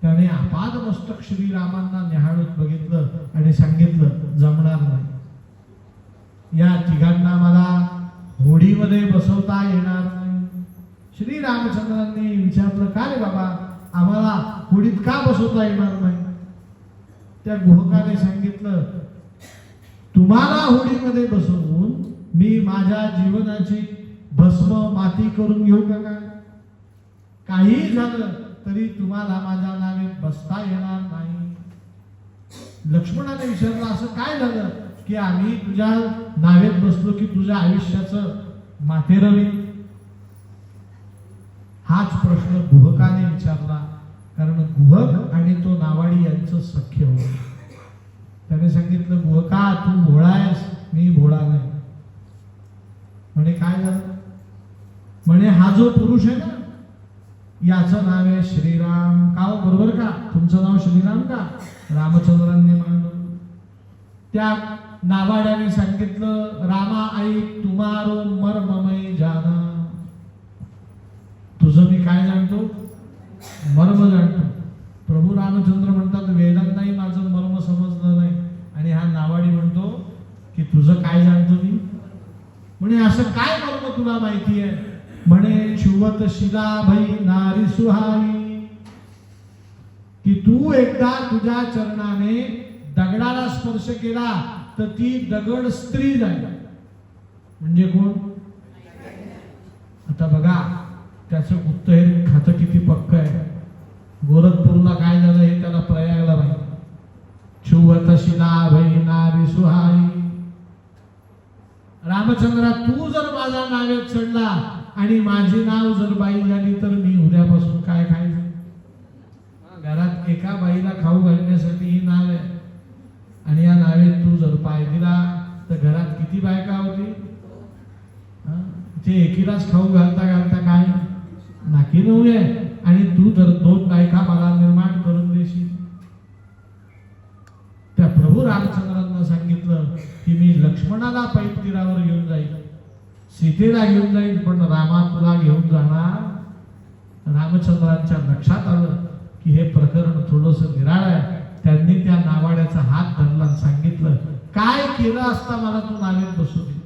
त्याने आपाद मस्तक श्रीरामांना निहाळून बघितलं आणि सांगितलं जमणार नाही, या तिघांना मला होडीमध्ये बसवता येणार नाही. श्रीरामचंद्रांनी विचारलं का रे बाबा, आम्हाला होडीत का बसवता येणार नाही? त्या गुहकाने सांगितलं तुम्हाला होडीमध्ये बसवून मी माझ्या जीवनाची भस्म माती करून घेऊ का? काही झालं तरी तुम्हाला माझ्या नावेत बसता येणार नाही. लक्ष्मणाने विचारलं असं काय झालं की आम्ही तुझ्या नावेत बसलो की तुझ्या आयुष्याचं माथेरवी? हाच प्रश्न गुहकाने विचारला, कारण गुहक आणि तो नावाडी यांचं सख्य होतं. त्याने सांगितलं गुहका तू भोळा आहेस, मी भोळा नाही. म्हणे काय झालं? म्हणे हा जो पुरुष आहे ना याचं नाव आहे श्रीराम. का बरोबर का? तुमचं नाव श्रीराम का? रामचंद्रांनी मांडलं. त्या नावाड्याने सांगितलं रामा ऐक तुम्हारो मर्ममय जाना. तुझं मी काय जाणतो? मर्म जाणतो. प्रभू रामचंद्र म्हणतात वेदांनाही माझं मर्म समजलं नाही, आणि हा नावाडी म्हणतो की तुझं काय जाणतो मी? म्हणे असं काय मर्म तुला माहिती आहे? म्हणे शुवत शिला भई नारी सुहाई, की तू एकदा तुझ्या चरणाने दगडाला स्पर्श केला तर ती दगड स्त्री झाली. म्हणजे कोण? आता बघा त्याचं गुप्तहेर खातं किती पक्क आहे. गोरखपूरला काय झालं हे त्याला प्रयागला माहिती. शुवत शिला भई नारी सुहाई. रामचंद्रा तू जर माझ्या नावेत चढला आणि माझी नाव जर बाई झाली तर मी उद्यापासून काय खायचं? घरात एका बाईला खाऊ घालण्यासाठी ही नाव आहे, आणि या नावेत तू जर पाय दिला तर घरात किती बायका होती? ते एकीलाच खाऊ घालता घालता काय नाकी नव्हे, आणि तू जर दोन बायका मला निर्माण करून देशील. त्या प्रभू रामचंद्रांना सांगितलं की मी लक्ष्मणाला पैप तीरावर घेऊन जाईल, सीतेला घेऊन जाईल, पण रामा तुला घेऊन जाणार. रामचंद्रांच्या लक्षात आलं की हे प्रकरण थोडंसं निराळ आहे. त्यांनी त्या नावाड्याचा हात धरला आणि सांगितलं काय केलं असता मला तू नावेत बसू दे?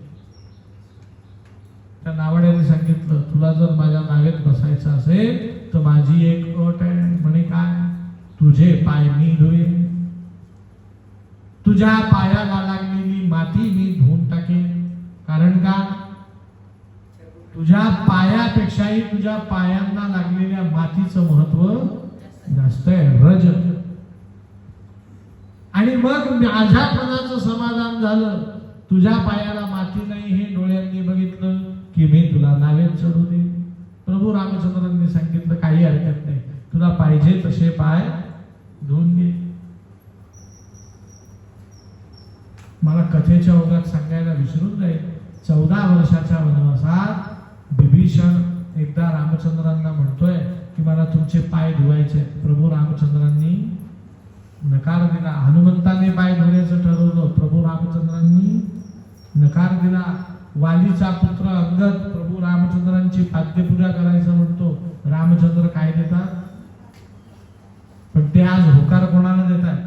त्या नावाड्याने सांगितलं तुला जर माझ्या नावेत बसायचं असेल तर माझी एक अट आहे. म्हणे काय? तुझे पाय मी धुईन, तुझ्या पायाला लागलेली माती मी धुवून टाकेन. कारण का? तुझ्या पायापेक्षाही तुझ्या पायांना लागलेल्या मातीचं महत्व जास्त आहे, रज. आणि मग माझ्यापणाचं समाधान झालं, तुझ्या पायाला माती नाही हे डोळ्यांनी बघितलं की मी तुला नावेत चढू दे. प्रभू रामचंद्रांनी सांगितलं काही हरकत नाही, तुला पाहिजे तसे पाय धुवून घे. मला कथेच्या ओघात सांगायला विसरून जाईल. 14 वर्षाच्या वनवासात विभीषण एकदा रामचंद्रांना म्हणतोय की मला तुमचे पाय धुवायचे. प्रभू रामचंद्रांनी नकार दिला. हनुमंताने पाय धुण्याचं ठरवलं, प्रभू रामचंद्रांनी नकार दिला. वालीचा पुत्र अंगद प्रभू रामचंद्रांची पाद्यपूजा करायचं म्हणतो, रामचंद्र काय देतात? पण ते आज होकार कोणाला देतात?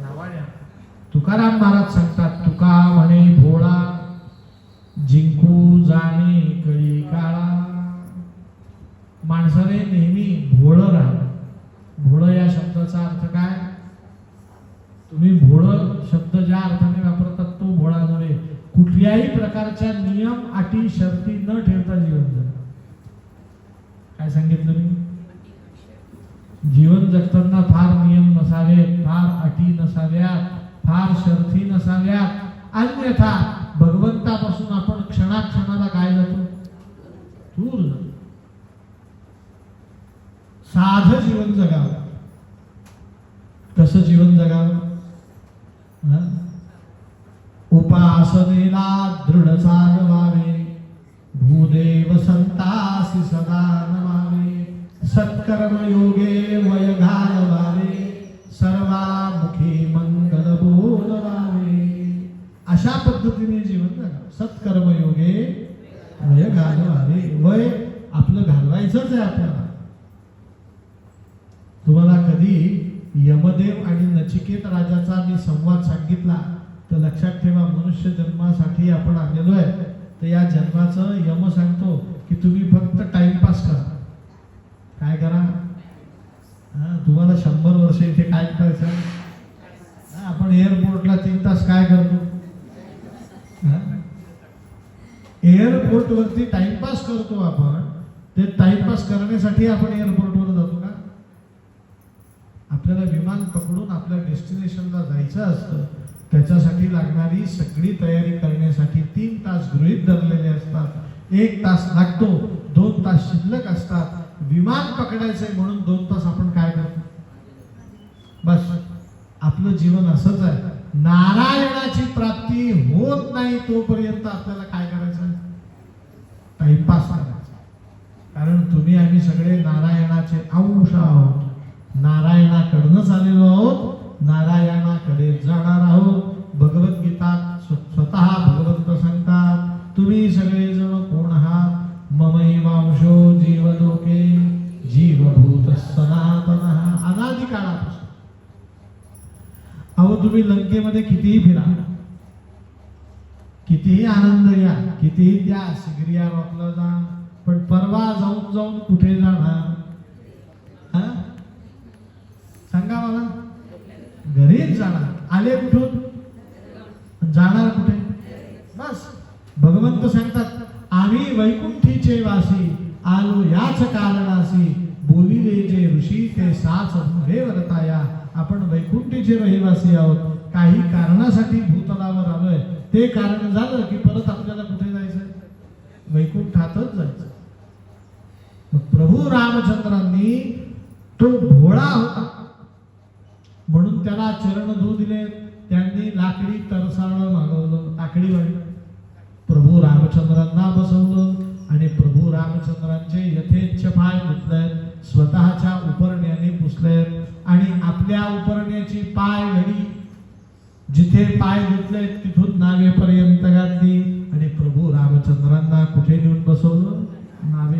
नावाड्या. तुकाराम महाराज सांगतात तुका म्हणे भोळा जिंकू जाणे कळी काळा. माणसाने नेहमी भोळं राहावं. भोळं या शब्दाचा अर्थ काय? तुम्ही भोळं शब्द ज्या अर्थाने वापरतात तो भोळा नव्हे. कुठल्याही प्रकारच्या नियम अटी शर्ती न ठेवता जीवन जगा. काय सांगितलं मी? जीवन जगताना फार नियम नसावेत, फार अटी नसाव्यात, फार शर्थी नसाव्यात, अन्यथा भगवंतापासून आपण क्षणाक्षणाला काय जातो? दूर जातो. साधं जीवन जगावं. कसं जीवन जगावं? उपासनेला दृढ चालवावे, भूदेव संतासी सदा नमावे, सत्कर्म योगे वय घालवावे, सर्वामुखी मंगल बोलवावे. अशा पद्धतीने जीवन जगावं. सत्कर्म योगे वय घालवावे. वय आपलं घालवायचंच आहे आपल्याला. कधी यमदेव आणि नचिकेत राजाचा मी संवाद सांगितला तर लक्षात ठेवा, मनुष्य जन्मासाठी आपण आलेलो आहे, तर या जन्माचं यम सांगतो की तुम्ही फक्त टाइमपास करा. काय करा? तुम्हाला 100 वर्ष इथे काय करायचं? आपण एअरपोर्टला 3 तास काय करतो? एअरपोर्ट वरती टाइमपास करतो आपण. ते टाइमपास करण्यासाठी आपण एअरपोर्टवर जातो का? आपल्याला विमान पकडून आपल्या डेस्टिनेशनला जायचं असतं. त्याच्यासाठी लागणारी सगळी तयारी करण्यासाठी 3 तास गृहीत धरलेले असतात. 1 तास लागतो, 2 तास शिल्लक असतात. विमान पकडायचंय म्हणून 2 तास आपण काय करतो? बस. आपलं जीवन असंच आहे. नारायणाची प्राप्ती होत नाही तोपर्यंत आपल्याला काय करायचं? टाइमपास करायचा. कारण तुम्ही आम्ही सगळे नारायणाचे अंश आहोत. नारायणाकडनंच आलेलो आहोत, नारायणाकडे जाणार आहोत. भगवद्गीता स्वतः भगवंत सांगतात, तुम्ही सगळेजण कोण आहात? ममैवांशो जीवलोके जीवभूत सनातनः. अनादि काळापासून. अहो तुम्ही लंकेमध्ये कितीही फिरा, कितीही आनंद या, कितीही त्या सिगरिया रॉकला जा, पण परवा जाऊन जाऊन कुठे जाणार? सांगा मला. घरीच जाणार. आले कुठून? जाणार कुठे? बस. भगवंत सांगतात, आम्ही वैकुंठीचे वासी आलो याच कारणासी, बोलिले जे ऋषी ते साच हे वर्ताया. आपण वैकुंठीचे रहिवासी आहोत. काही कारणासाठी भूतलावर आलोय. ते कारण झालं की परत आपल्याला कुठे जायचं? वैकुंठातच जायचं. मग प्रभू रामचंद्रांनी तो भोळा होता म्हणून त्याला चरण धू दिले. त्यांनी लाकडी तरसाळं मागवलं, लाकडीवाडी. प्रभू रामचंद्रांना बसवलं आणि प्रभू रामचंद्रांचे यथेच्छ पाय धुतलेत, स्वतःच्या उपरण्याने पुसलेत आणि आपल्या उपरण्याची पाय घडी जिथे पाय धुतलेत तिथून नावेपर्यंत घातली आणि प्रभू रामचंद्रांना कुठे नेऊन बसवलं? नावे.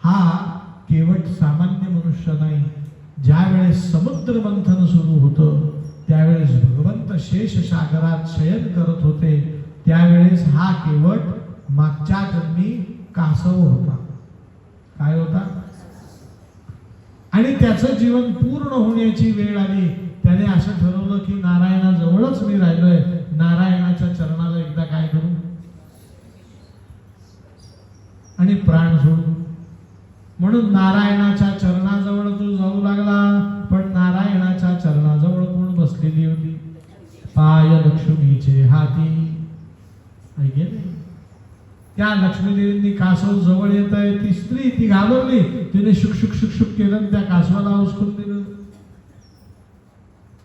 हा केवळ सामान्य मनुष्य नाही. ज्या वेळेस समुद्र मंथन सुरू होतं त्यावेळेस भगवंत शेषसागरात शयन करत होते, त्यावेळेस हा केवळ मागच्या जन्मी कासव होता. काय होता? आणि त्याचं जीवन पूर्ण होण्याची वेळ आली. त्याने असं ठरवलं की नारायणाजवळच मी राहिलोय, नारायणाच्या चरणाला एकदा काय करू आणि प्राण सोडू. म्हणून नारायणाच्या चरणाजवळ तो जाऊ लागला. पण नारायणाच्या चरणाजवळ कोण बसलेली होती? पाय लक्ष्मीचे हाती. ऐके नाही. त्या लक्ष्मी देवींनी कासव जवळ येत आहे, ती स्त्री ती घाबरली. तिने शुक शुक शुक शुक केलं, त्या कासवाला उचकून दिलं.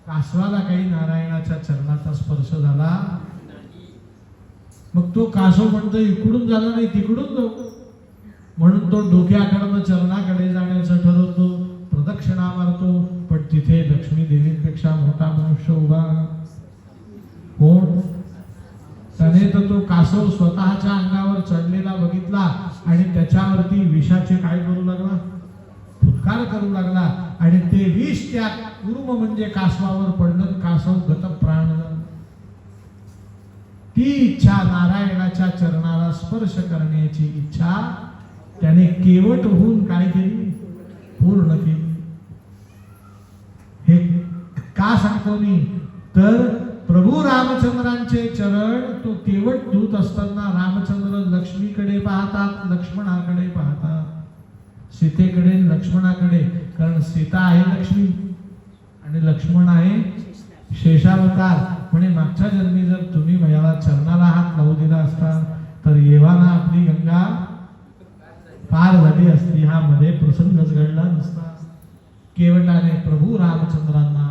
कासवाला काही नारायणाच्या चरणाचा स्पर्श झाला. मग तो कासव म्हणतो इकडून झाला नाही तिकडून जाऊ. म्हणून तो डोक्याकडनं चरणाकडे जाण्याचं ठरवतो, प्रदक्षिणा मारतो. पण तिथे लक्ष्मी देवींपेक्षा मोठा मनुष्य उभा. कोण? त्याने तर तो कासव स्वतःच्या अंगावर चढलेला बघितला आणि त्याच्यावरती विषाचे काय करू लागला? फुटकार करू लागला आणि ते विष त्या कूर्म म्हणजे कासवावर पडलं. कासव गतप्राण झाला. ती इच्छा, नारायणाच्या चरणाला स्पर्श करण्याची इच्छा त्याने केवट होऊन काय केली? पूर्ण केली. हे का सांगतो मी? तर प्रभू रामचंद्रांचे चरण तो केवट धूत असताना रामचंद्र लक्ष्मीकडे पाहतात, लक्ष्मणाकडे पाहतात, सीतेकडे लक्ष्मणाकडे. कारण सीता आहे लक्ष्मी आणि लक्ष्मण आहे शेषावतार. म्हणे मागच्या जन्मी जर तुम्ही मला चरणाला हात लावू दिला असता तर येवाना आपली गंगा पार झाली असती. हा मध्ये प्रसंगच घडला नसता. केवटाने प्रभू रामचंद्रांना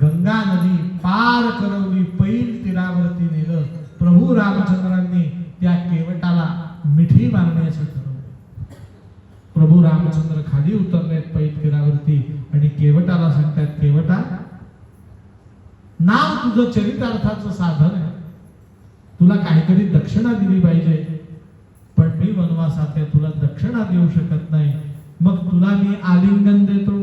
गंगा नदी पार करवली, पैल तीरावरती नेलं. प्रभू रामचंद्रांनी त्या केवटाला मिठी मारण्याचं ठरवलं. प्रभू रामचंद्र खाली उतरलेत पैल तीरावरती आणि केवटाला सांगतात, केवटा नाव तुझं चरितार्थाचं साधन आहे, तुला काहीतरी दक्षिणा दिली पाहिजे. पण मी वनवासात आहे, तुला दक्षिणा देऊ शकत नाही, मग तुला मी आलिंगन देतो.